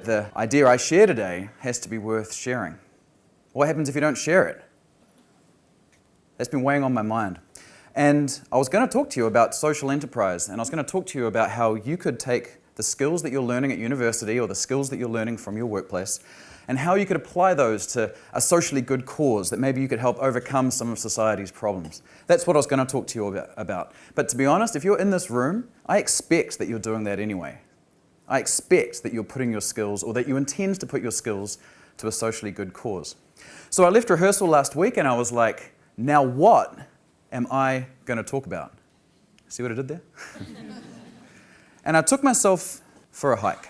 the idea I share today has to be worth sharing. What happens if you don't share it? That's been weighing on my mind. And I was going to talk to you about social enterprise, and I was going to talk to you about how you could take the skills that you're learning at university or the skills that you're learning from your workplace and how you could apply those to a socially good cause that maybe you could help overcome some of society's problems. That's what I was going to talk to you about. But to be honest, if you're in this room, I expect that you're doing that anyway. I expect that you're putting your skills, or that you intend to put your skills, to a socially good cause. So I left rehearsal last week and I was like, now what am I going to talk about? See what I did there? And I took myself for a hike.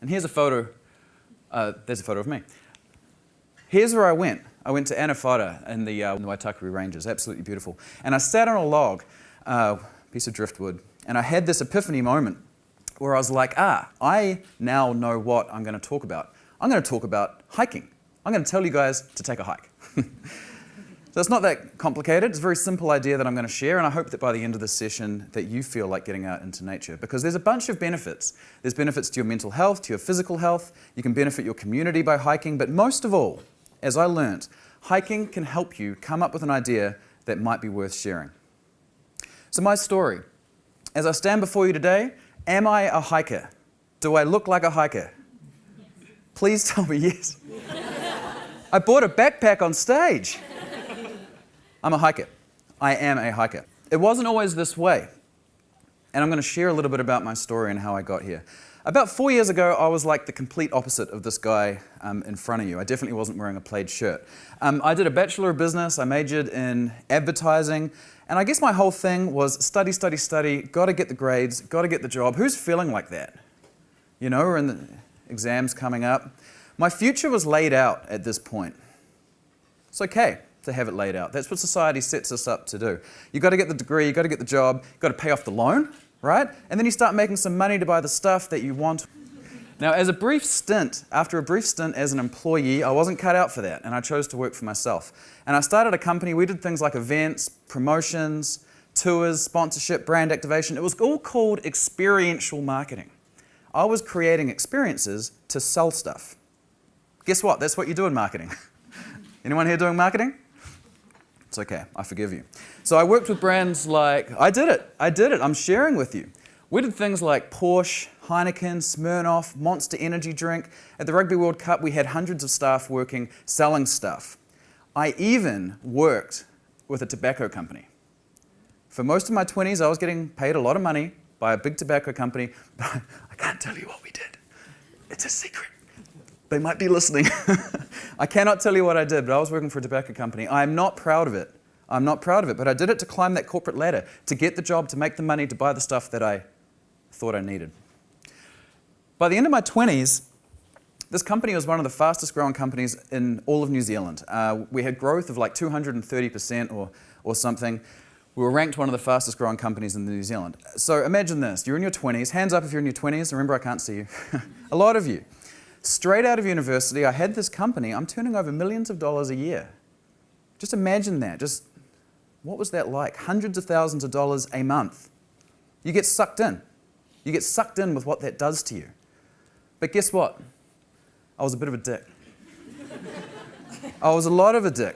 And here's a photo. There's a photo of me. Here's where I went. I went to Anawhara in the Waitakere Ranges. Absolutely beautiful. And I sat on a log, piece of driftwood, and I had this epiphany moment where I was like, I now know what I'm going to talk about. I'm going to talk about hiking. I'm going to tell you guys to take a hike. So it's not that complicated. It's a very simple idea that I'm going to share, and I hope that by the end of this session that you feel like getting out into nature, because there's a bunch of benefits. There's benefits to your mental health, to your physical health. You can benefit your community by hiking, but most of all, as I learned, hiking can help you come up with an idea that might be worth sharing. So my story. As I stand before you today, am I a hiker? Do I look like a hiker? Please tell me yes. I bought a backpack on stage. I'm a hiker. I am a hiker. It wasn't always this way. And I'm going to share a little bit about my story and how I got here. About 4 years ago, I was like the complete opposite of this guy in front of you. I definitely wasn't wearing a plaid shirt. I did a Bachelor of Business. I majored in advertising. And I guess my whole thing was study, study, study, got to get the grades, got to get the job. Who's feeling like that? You know, we're in the exams coming up. My future was laid out at this point. It's okay to have it laid out. That's what society sets us up to do. You've got to get the degree, you've got to get the job, you've got to pay off the loan, right? And then you start making some money to buy the stuff that you want. Now, after a brief stint as an employee, I wasn't cut out for that, and I chose to work for myself. And I started a company. We did things like events, promotions, tours, sponsorship, brand activation. It was all called experiential marketing. I was creating experiences to sell stuff. Guess what? That's what you do in marketing. Anyone here doing marketing? It's okay, I forgive you. So I worked with brands like, I did it, I'm sharing with you. We did things like Porsche, Heineken, Smirnoff, Monster Energy Drink. At the Rugby World Cup, we had hundreds of staff working, selling stuff. I even worked with a tobacco company. For most of my 20s, I was getting paid a lot of money by a big tobacco company, but I can't tell you what we did. It's a secret. They might be listening. I cannot tell you what I did, but I was working for a tobacco company. I'm not proud of it. But I did it to climb that corporate ladder, to get the job, to make the money, to buy the stuff that I thought I needed. By the end of my 20s, this company was one of the fastest growing companies in all of New Zealand. We had growth of like 230% or something. We were ranked one of the fastest growing companies in New Zealand. So imagine this. You're in your 20s. Hands up if you're in your 20s. Remember, I can't see you. A lot of you. Straight out of university, I had this company. I'm turning over millions of dollars a year. Just imagine that. Just what was that like? Hundreds of thousands of dollars a month. You get sucked in. You get sucked in with what that does to you. But guess what? I was a bit of a dick. I was a lot of a dick.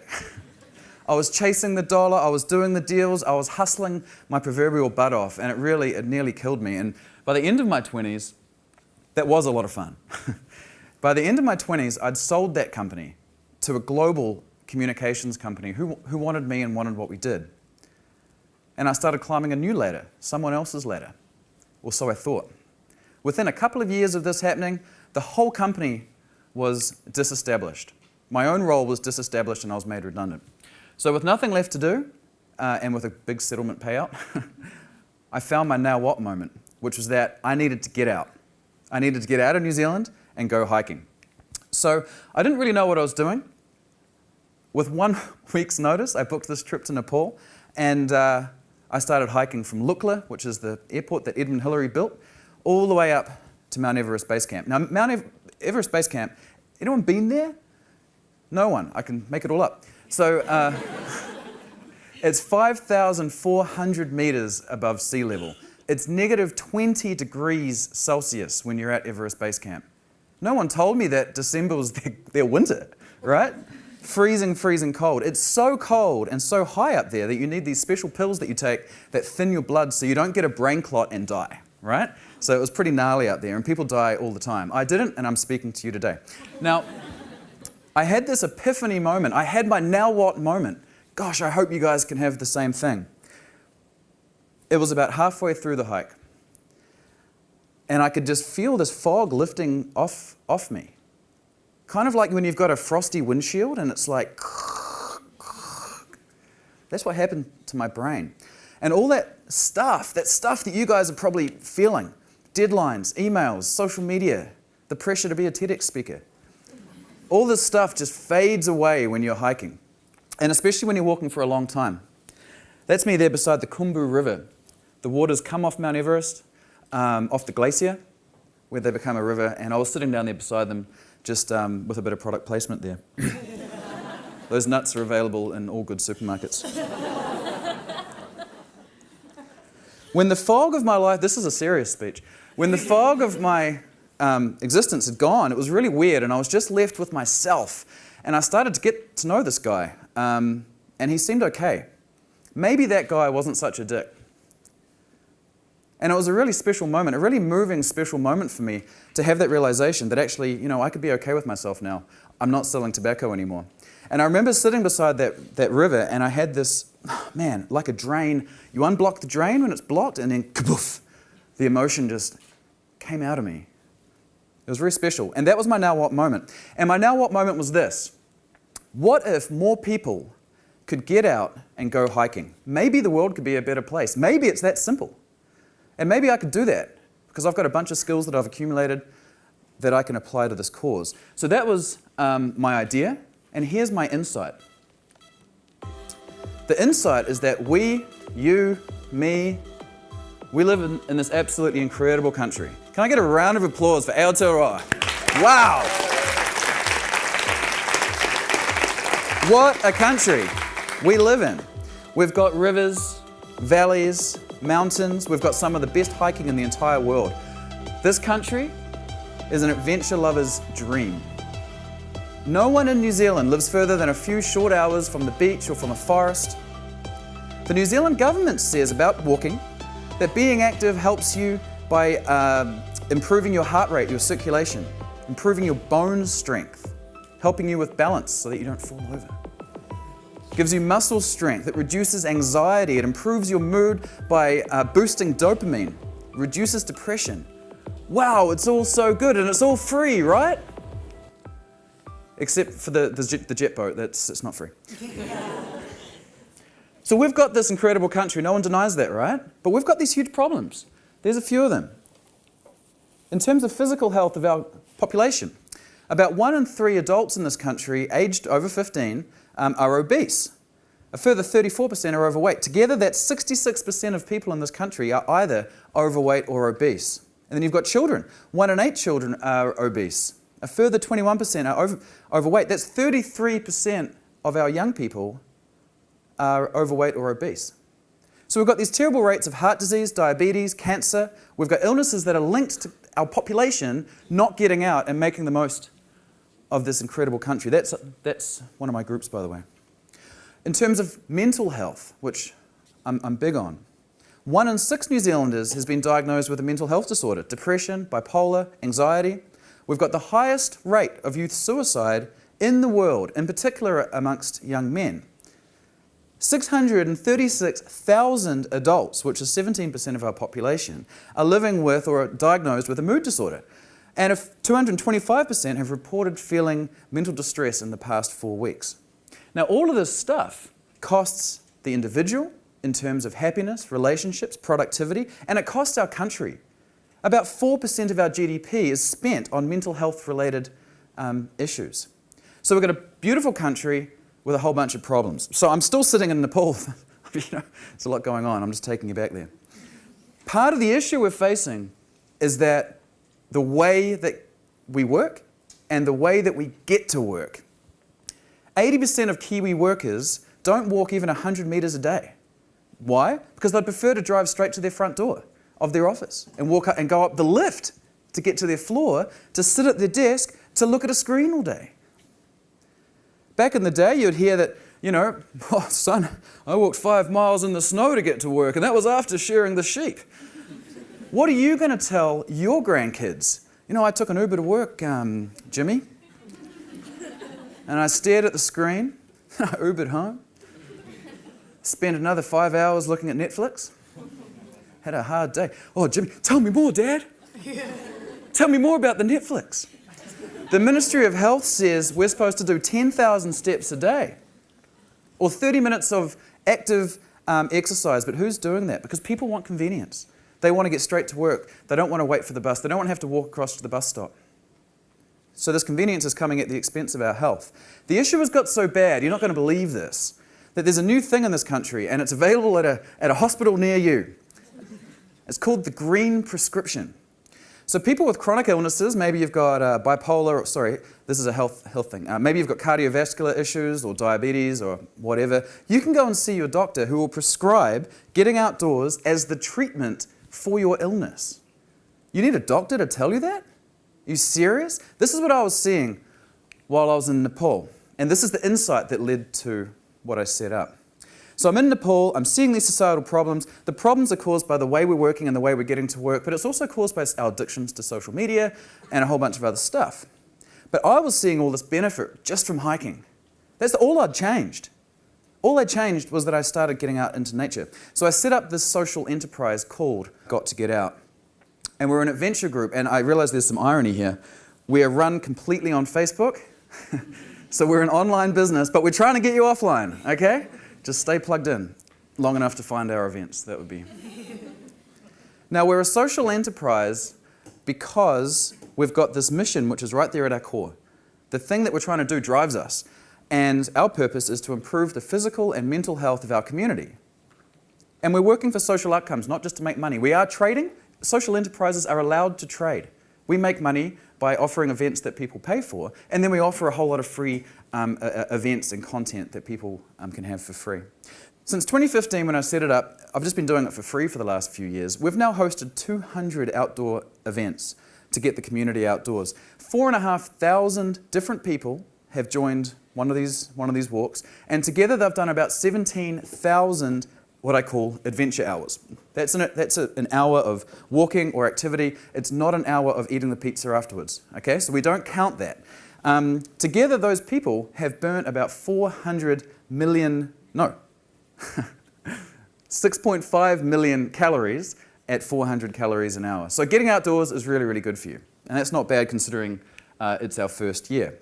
I was chasing the dollar. I was doing the deals. I was hustling my proverbial butt off, and it nearly killed me. And by the end of my 20s, that was a lot of fun. By the end of my 20s, I'd sold that company to a global communications company who wanted me and wanted what we did. And I started climbing a new ladder, someone else's ladder. Or so I thought. Within a couple of years of this happening, the whole company was disestablished. My own role was disestablished and I was made redundant. So with nothing left to do, and with a big settlement payout, I found my now what moment, which was that I needed to get out. I needed to get out of New Zealand and go hiking. So I didn't really know what I was doing. With 1 week's notice, I booked this trip to Nepal, and I started hiking from Lukla, which is the airport that Edmund Hillary built, all the way up to Mount Everest Base Camp. Now, Mount Everest Base Camp, anyone been there? No one. I can make it all up. So it's 5,400 meters above sea level. It's negative 20 degrees Celsius when you're at Everest Base Camp. No one told me that December was their winter, right? Freezing, freezing cold. It's so cold and so high up there that you need these special pills that you take that thin your blood so you don't get a brain clot and die, right? So it was pretty gnarly out there, and people die all the time. I didn't, and I'm speaking to you today. Now, I had this epiphany moment. I had my now what moment. Gosh, I hope you guys can have the same thing. It was about halfway through the hike, and I could just feel this fog lifting off me. Kind of like when you've got a frosty windshield and it's like, that's what happened to my brain. And all that stuff that you guys are probably feeling, deadlines, emails, social media, the pressure to be a TEDx speaker, all this stuff just fades away when you're hiking, and especially when you're walking for a long time. That's me there beside the Khumbu River. The waters come off Mount Everest, off the glacier, where they become a river, and I was sitting down there beside them, just with a bit of product placement there. Those nuts are available in all good supermarkets. When the fog of my life, this is a serious speech, when the fog of my existence had gone, it was really weird, and I was just left with myself. And I started to get to know this guy, and he seemed okay. Maybe that guy wasn't such a dick. And it was a really special moment, a really moving, special moment for me to have that realization that actually, you know, I could be okay with myself now. I'm not selling tobacco anymore. And I remember sitting beside that river, and I had this, man, like a drain. You unblock the drain when it's blocked, and then kaboof, the emotion just came out of me. It was very special. And that was my now what moment. And my now what moment was this. What if more people could get out and go hiking? Maybe the world could be a better place. Maybe it's that simple. And maybe I could do that because I've got a bunch of skills that I've accumulated that I can apply to this cause. So that was my idea, and here's my insight. The insight is that we, you, me, we live in this absolutely incredible country. Can I get a round of applause for Aotearoa? Wow! What a country we live in. We've got rivers, valleys, mountains. We've got some of the best hiking in the entire world. This country is an adventure lover's dream. No one in New Zealand lives further than a few short hours from the beach or from a forest. The New Zealand government says about walking that being active helps you by improving your heart rate, your circulation, improving your bone strength, helping you with balance so that you don't fall over. Gives you muscle strength, it reduces anxiety, it improves your mood by boosting dopamine, reduces depression. Wow, it's all so good and it's all free, right? Except for the jet boat, it's not free. So we've got this incredible country, no one denies that, right? But we've got these huge problems. There's a few of them. In terms of physical health of our population, about 1 in 3 adults in this country aged over 15 are obese. A further 34% are overweight. Together, that's 66% of people in this country are either overweight or obese. And then you've got children. 1 in 8 children are obese. A further 21% are overweight. That's 33% of our young people are overweight or obese. So we've got these terrible rates of heart disease, diabetes, cancer. We've got illnesses that are linked to our population not getting out and making the most of this incredible country. That's one of my groups, by the way. In terms of mental health, which I'm big on, 1 in 6 New Zealanders has been diagnosed with a mental health disorder, depression, bipolar, anxiety. We've got the highest rate of youth suicide in the world, in particular amongst young men. 636,000 adults, which is 17% of our population, are living with or are diagnosed with a mood disorder. And if 225% have reported feeling mental distress in the past 4 weeks. Now, all of this stuff costs the individual in terms of happiness, relationships, productivity, and it costs our country. About 4% of our GDP is spent on mental health-related issues. So we've got a beautiful country with a whole bunch of problems. So I'm still sitting in Nepal. There's a lot going on. I'm just taking you back there. Part of the issue we're facing is that the way that we work and the way that we get to work. 80% of Kiwi workers don't walk even 100 metres a day. Why? Because they'd prefer to drive straight to their front door of their office and walk up and go up the lift to get to their floor, to sit at their desk, to look at a screen all day. Back in the day, you'd hear that, oh, son, I walked 5 miles in the snow to get to work, and that was after shearing the sheep. What are you going to tell your grandkids? I took an Uber to work, Jimmy, and I stared at the screen, I Ubered home, spent another 5 hours looking at Netflix, had a hard day. Oh, Jimmy, tell me more, Dad. Tell me more about the Netflix. The Ministry of Health says we're supposed to do 10,000 steps a day, or 30 minutes of active exercise, but who's doing that? Because people want convenience. They want to get straight to work. They don't want to wait for the bus. They don't want to have to walk across to the bus stop. So this convenience is coming at the expense of our health. The issue has got so bad, you're not going to believe this, that there's a new thing in this country, and it's available at a hospital near you. It's called the green prescription. So people with chronic illnesses, maybe you've got this is a health thing. Maybe you've got cardiovascular issues or diabetes or whatever. You can go and see your doctor who will prescribe getting outdoors as the treatment for your illness. You need a doctor to tell you that? Are you serious? This is what I was seeing while I was in Nepal. And this is the insight that led to what I set up. So I'm in Nepal, I'm seeing these societal problems. The problems are caused by the way we're working and the way we're getting to work, but it's also caused by our addictions to social media and a whole bunch of other stuff. But I was seeing all this benefit just from hiking. That's all I'd changed. All I changed was that I started getting out into nature. So I set up this social enterprise called Got to Get Out. And we're an adventure group, and I realize there's some irony here. We're run completely on Facebook. So we're an online business, but we're trying to get you offline, okay? Just stay plugged in long enough to find our events, that would be. Now, we're a social enterprise because we've got this mission which is right there at our core. The thing that we're trying to do drives us. And our purpose is to improve the physical and mental health of our community. And we're working for social outcomes, not just to make money. We are trading. Social enterprises are allowed to trade. We make money by offering events that people pay for, and then we offer a whole lot of free events and content that people can have for free. Since 2015, when I set it up, I've just been doing it for free for the last few years. We've now hosted 200 outdoor events to get the community outdoors. 4,500 different people have joined one of these walks, and together they've done about 17,000 what I call adventure hours. That's an hour of walking or activity. It's not an hour of eating the pizza afterwards, okay? So we don't count that. Together, those people have burnt about 6.5 million calories at 400 calories an hour. So getting outdoors is really, really good for you. And that's not bad considering it's our first year.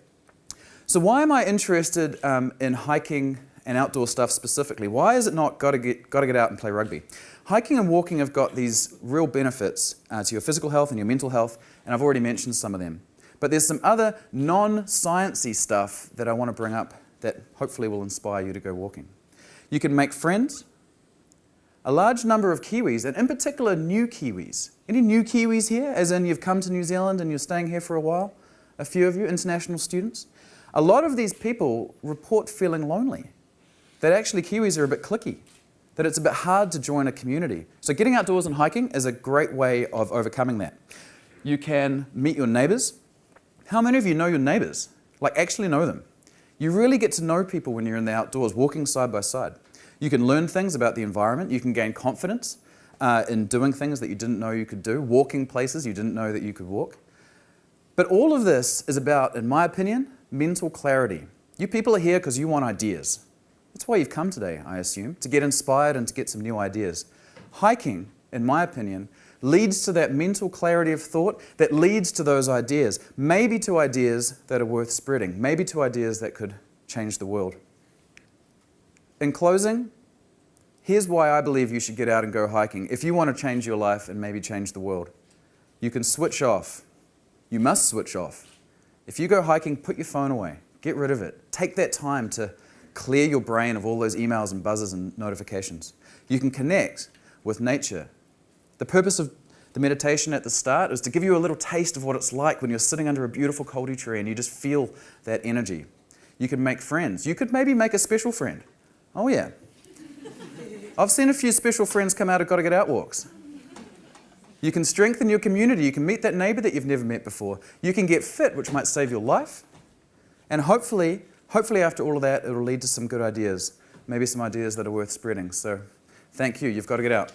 So why am I interested in hiking and outdoor stuff specifically? Why is it not got to get out and play rugby? Hiking and walking have got these real benefits to your physical health and your mental health, and I've already mentioned some of them. But there's some other non-sciencey stuff that I want to bring up that hopefully will inspire you to go walking. You can make friends. A large number of Kiwis, and in particular new Kiwis. Any new Kiwis here? As in you've come to New Zealand and you're staying here for a while? A few of you, international students? A lot of these people report feeling lonely. That actually Kiwis are a bit cliquey, that it's a bit hard to join a community. So getting outdoors and hiking is a great way of overcoming that. You can meet your neighbours. How many of you know your neighbours? Like actually know them. You really get to know people when you're in the outdoors, walking side by side. You can learn things about the environment. You can gain confidence in doing things that you didn't know you could do, walking places you didn't know that you could walk. But all of this is about, in my opinion, mental clarity. You people are here because you want ideas. That's why you've come today, I assume, to get inspired and to get some new ideas. Hiking, in my opinion, leads to that mental clarity of thought that leads to those ideas, maybe to ideas that are worth spreading, maybe to ideas that could change the world. In closing, here's why I believe you should get out and go hiking if you want to change your life and maybe change the world. You can switch off. You must switch off. If you go hiking, put your phone away. Get rid of it. Take that time to clear your brain of all those emails and buzzers and notifications. You can connect with nature. The purpose of the meditation at the start is to give you a little taste of what it's like when you're sitting under a beautiful coldie tree and you just feel that energy. You can make friends. You could maybe make a special friend. Oh yeah. I've seen a few special friends come out of Gotta Get Out walks. You can strengthen your community. You can meet that neighbor that you've never met before. You can get fit, which might save your life. And hopefully after all of that, it'll lead to some good ideas. Maybe some ideas that are worth spreading. So thank you. You've got to get out.